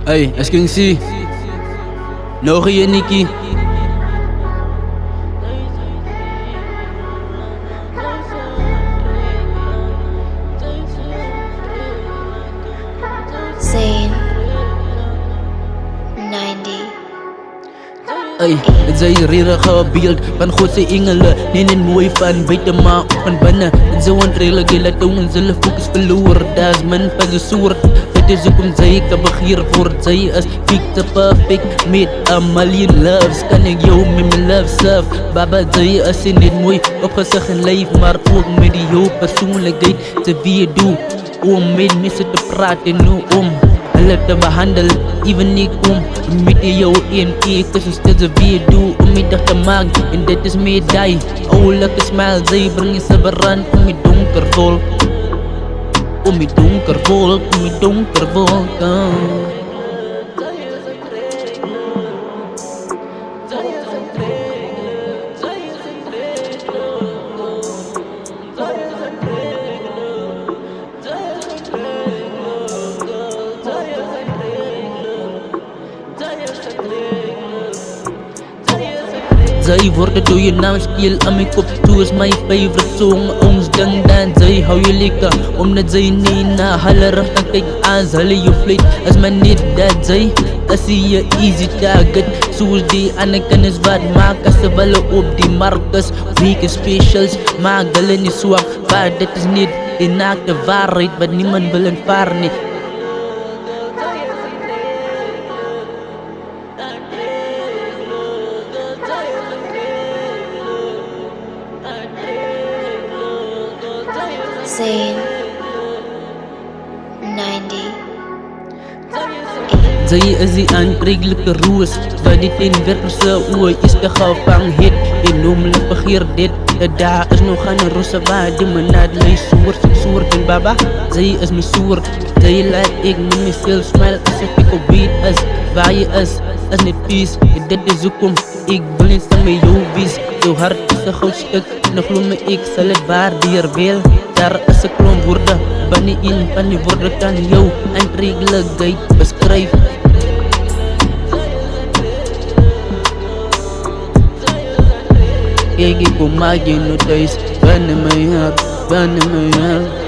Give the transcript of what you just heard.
Hey, es ging sie. Nori en Nikki. Zane 90. Ay, sy rierige beeld van God se engele. Neem mooi van buite maar van binne. So onredelijk laat ons hulle fokus verloor. Daar's min van die soort. Dit is hoekom sy kan begeer word. Sy is picture perfect met a million loves. Kan ek jou met my love serve? Baba, sy is net mooi op gesig en lyf, maar ook met die jou persoonlikheid. Sy wie doen om met mense te praat en nou om hulle te behandel. Even ek om met jou en ek is steeds wie doen om my dag te maak. En dit is my die oulike smile. Sy bring jy sabaran om my donker volk. Om my donker volk, om my donker volk. Sy word door je naam speel aan my kop toe is my favorite song. Ons ding dan sy hou jy lekker omdat sy nie na hulle rigting kyk as hulle jou vlieg. As my net dat sy is jy easy target. Soos die ander kinders wat maak as sy wille op die markers. Week specials maak hulle nie swak, maar dit is niet die naakte waarheid wat niemand wil aanvaar nie. Zane 90. Sy is die aantrekkelijke roos wat die teenwerperse oor is te gevang het. En noemelijk begeer dit. Daar is nog een roze waar die me naar die soort en baba. Sy is my soort. Sy laat ek met myself smile asof ek op beat is. Waar jy is net peace. En dit is hoekom ek wil eens aan my jou wees. Jou hart is een goudstuk. En glo my ek sal het waardeer wel. Daar is een klomp woorde. Wanneer een van die woorde kan jou aantrekkelijkheid beskryf. Kijk ek kom maak jy nou thuis. Wanneer my hart, wanneer my hart.